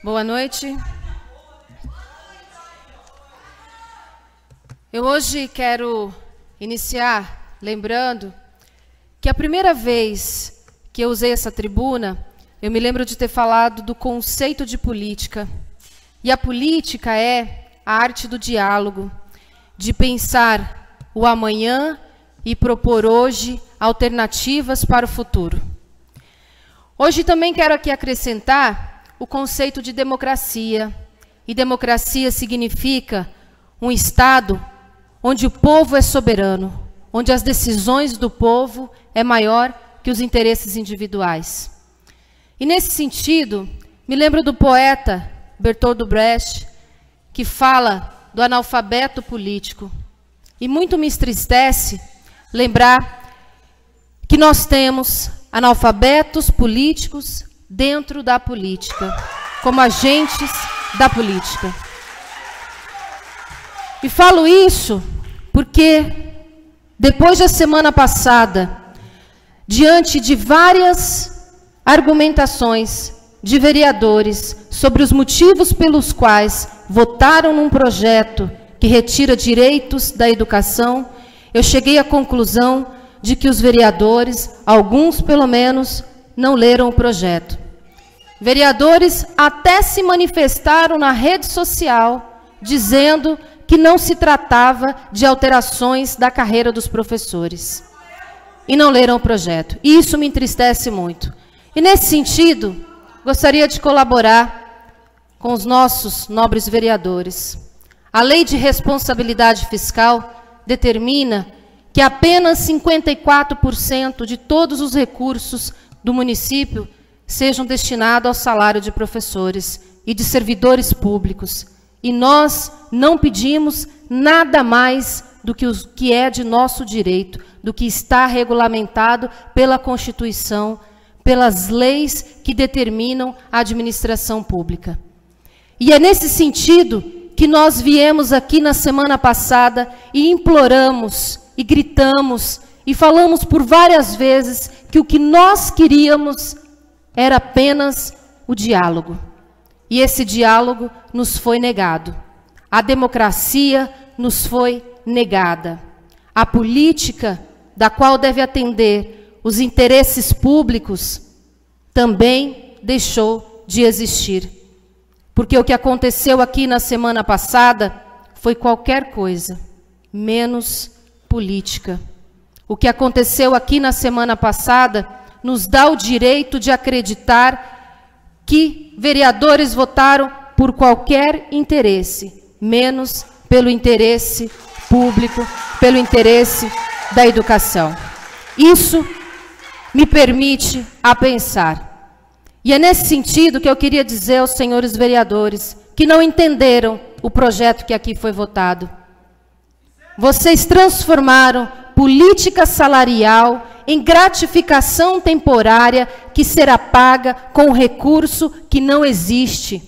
Boa noite. Eu hoje quero iniciar lembrando que a primeira vez que eu usei essa tribuna, eu me lembro de ter falado do conceito de política. E a política é a arte do diálogo, de pensar o amanhã e propor hoje alternativas para o futuro. Hoje também quero aqui acrescentar o conceito de democracia. E democracia significa um Estado onde o povo é soberano, onde as decisões do povo é maior que os interesses individuais. E nesse sentido, me lembro do poeta Bertolt Brecht, que fala do analfabeto político. E muito me entristece lembrar que nós temos analfabetos políticos dentro da política, como agentes da política. E falo isso porque, depois da semana passada, diante de várias argumentações de vereadores sobre os motivos pelos quais votaram num projeto que retira direitos da educação, eu cheguei à conclusão de que os vereadores, alguns pelo menos, não leram o projeto. Vereadores até se manifestaram na rede social, dizendo que não se tratava de alterações da carreira dos professores. E não leram o projeto. E isso me entristece muito. E nesse sentido, gostaria de colaborar com os nossos nobres vereadores. A Lei de Responsabilidade Fiscal determina que apenas 54% de todos os recursos do município sejam destinados ao salário de professores e de servidores públicos. E nós não pedimos nada mais do que o que é de nosso direito, do que está regulamentado pela Constituição, pelas leis que determinam a administração pública. E é nesse sentido que nós viemos aqui na semana passada e imploramos, e gritamos, e falamos por várias vezes que o que nós queríamos era apenas o diálogo. E esse diálogo nos foi negado. A democracia nos foi negada. A política, da qual deve atender os interesses públicos, também deixou de existir. Porque o que aconteceu aqui na semana passada foi qualquer coisa, menos política. O que aconteceu aqui na semana passada nos dá o direito de acreditar que vereadores votaram por qualquer interesse, menos pelo interesse público, pelo interesse da educação. Isso me permite a pensar. E é nesse sentido que eu queria dizer aos senhores vereadores que não entenderam o projeto que aqui foi votado. Vocês transformaram política salarial em gratificação temporária que será paga com recurso que não existe.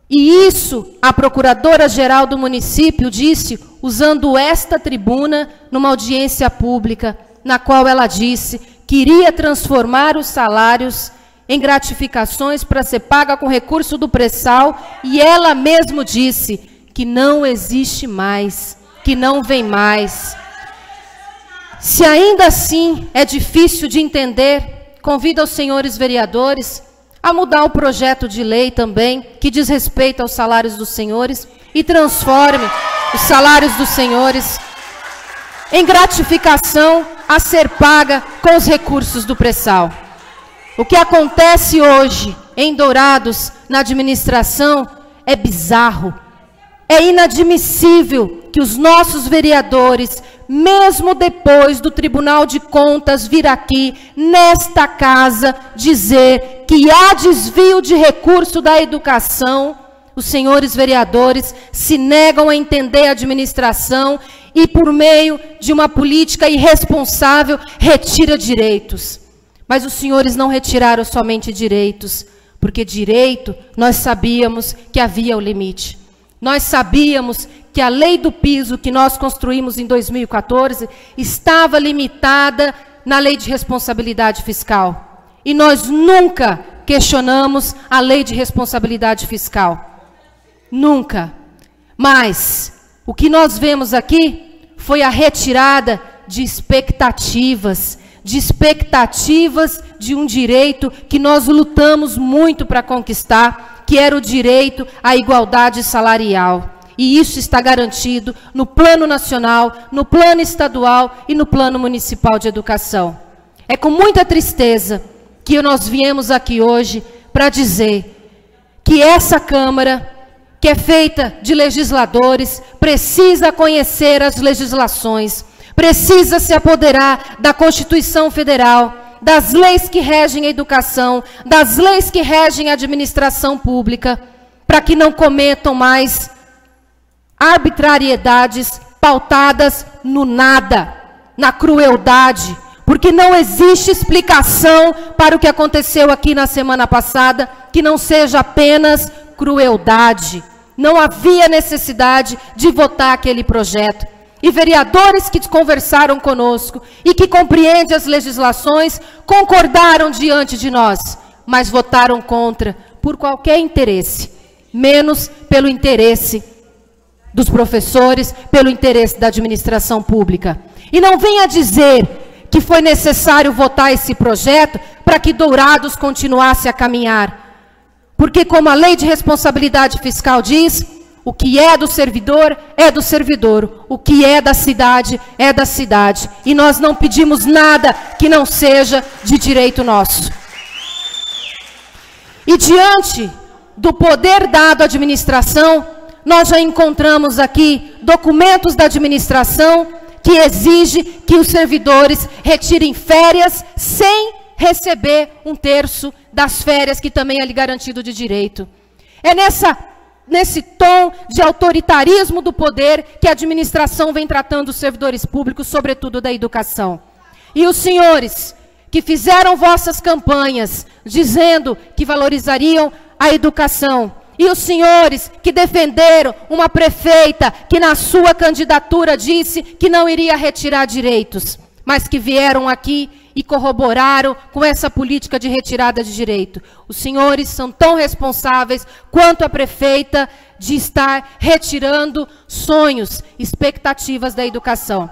E isso a Procuradora-Geral do município disse, usando esta tribuna, numa audiência pública, na qual ela disse que iria transformar os salários em gratificações para ser paga com recurso do pré-sal, e ela mesmo disse que não existe mais, que não vem mais. Se ainda assim é difícil de entender, convido aos senhores vereadores a mudar o projeto de lei também, que diz respeito aos salários dos senhores, e transforme os salários dos senhores em gratificação a ser paga com os recursos do pré-sal. O que acontece hoje em Dourados, na administração, é bizarro. É inadmissível que os nossos vereadores, mesmo depois do Tribunal de Contas vir aqui, nesta casa, dizer que há desvio de recurso da educação, os senhores vereadores se negam a entender a administração e, por meio de uma política irresponsável, retira direitos. Mas os senhores não retiraram somente direitos, porque direito nós sabíamos que havia o limite. Nós sabíamos que a lei do piso que nós construímos em 2014 estava limitada na lei de responsabilidade fiscal. E nós nunca questionamos a lei de responsabilidade fiscal. Nunca. Mas o que nós vemos aqui foi a retirada de expectativas de um direito que nós lutamos muito para conquistar, que era o direito à igualdade salarial. E isso está garantido no plano nacional, no plano estadual e no plano municipal de educação. É com muita tristeza que nós viemos aqui hoje para dizer que essa Câmara, que é feita de legisladores, precisa conhecer as legislações, precisa se apoderar da Constituição Federal, das leis que regem a educação, das leis que regem a administração pública, para que não cometam mais arbitrariedades pautadas no nada, na crueldade, porque não existe explicação para o que aconteceu aqui na semana passada que não seja apenas crueldade. Não havia necessidade de votar aquele projeto. E vereadores que conversaram conosco e que compreendem as legislações concordaram diante de nós, mas votaram contra por qualquer interesse, menos pelo interesse dos professores, pelo interesse da administração pública. E não venha dizer que foi necessário votar esse projeto para que Dourados continuasse a caminhar. Porque, como a lei de responsabilidade fiscal diz, o que é do servidor, o que é da cidade. E nós não pedimos nada que não seja de direito nosso. E diante do poder dado à administração, nós já encontramos aqui documentos da administração que exige que os servidores retirem férias sem receber 1/3 das férias que também é lhe garantido de direito. É nesse tom de autoritarismo do poder que a administração vem tratando os servidores públicos, sobretudo da educação. E os senhores que fizeram vossas campanhas dizendo que valorizariam a educação, e os senhores que defenderam uma prefeita que na sua candidatura disse que não iria retirar direitos, mas que vieram aqui e corroboraram com essa política de retirada de direito. Os senhores são tão responsáveis quanto a prefeita de estar retirando sonhos, expectativas da educação.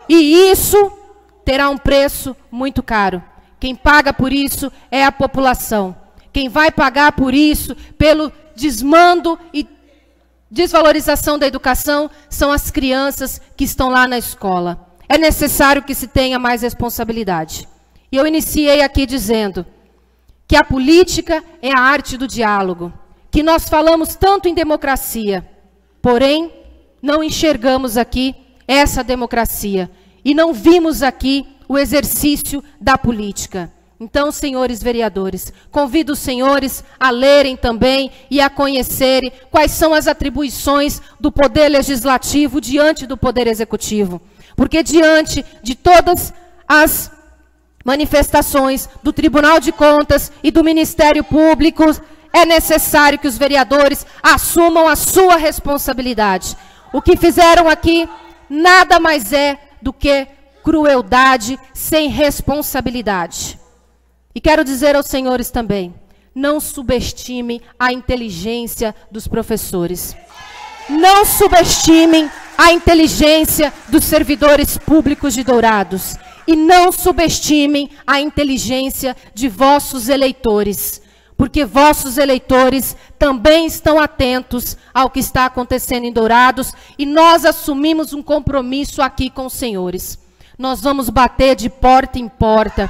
E isso terá um preço muito caro. Quem paga por isso é a população. Quem vai pagar por isso, pelo desmando e desvalorização da educação, são as crianças que estão lá na escola. É necessário que se tenha mais responsabilidade. E eu iniciei aqui dizendo que a política é a arte do diálogo, que nós falamos tanto em democracia, porém não enxergamos aqui essa democracia e não vimos aqui o exercício da política. Então, senhores vereadores, convido os senhores a lerem também e a conhecerem quais são as atribuições do Poder Legislativo diante do Poder Executivo. Porque diante de todas as manifestações do Tribunal de Contas e do Ministério Público, é necessário que os vereadores assumam a sua responsabilidade. O que fizeram aqui nada mais é do que crueldade sem responsabilidade. E quero dizer aos senhores também, não subestime a inteligência dos professores. Não subestimem a inteligência dos servidores públicos de Dourados. E não subestimem a inteligência de vossos eleitores. Porque vossos eleitores também estão atentos ao que está acontecendo em Dourados. E nós assumimos um compromisso aqui com os senhores. Nós vamos bater de porta em porta.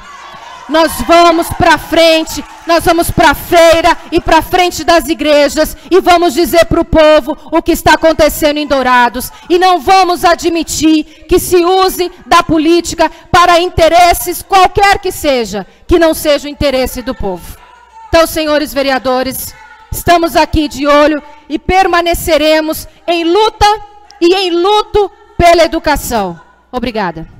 Nós vamos para frente, nós vamos para a feira e para frente das igrejas e vamos dizer para o povo o que está acontecendo em Dourados. E não vamos admitir que se use da política para interesses qualquer que não seja o interesse do povo. Então, senhores vereadores, estamos aqui de olho e permaneceremos em luta e em luto pela educação. Obrigada.